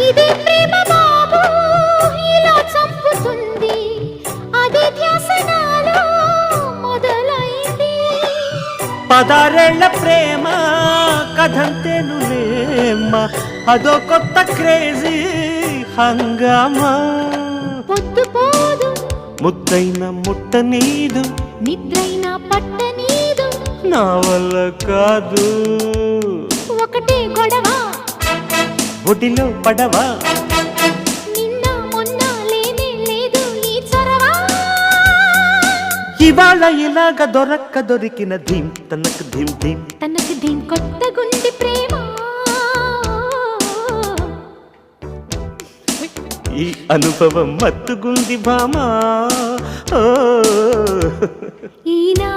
ఇదే ప్రేమ బాబు ఇలా చంపుతుంది అదే ధ్యాస నాలో మొదలైంది 16 ఏళ్ల ప్రేమ కథంతేనులేమ్మ అదో కొత్త క్రేజీ హంగామా పొద్దు పోదు ముద్దైన ముట్ట నీదు నిద్రైన పట్ట నీదు నా వల్ల కాదు ఒకటే గొడవ ఒడిలో పడవా నిన్న మొన్న లేనే లేదు ఈ చొరవ ఇవాళ ఇలాగ దొరికిన ధీం తనకు ధీం ధీం తనకు దీని కొత్త గుండి ప్రేమ ఈ అనుభవం మత్తుగుంది భామా ఈనా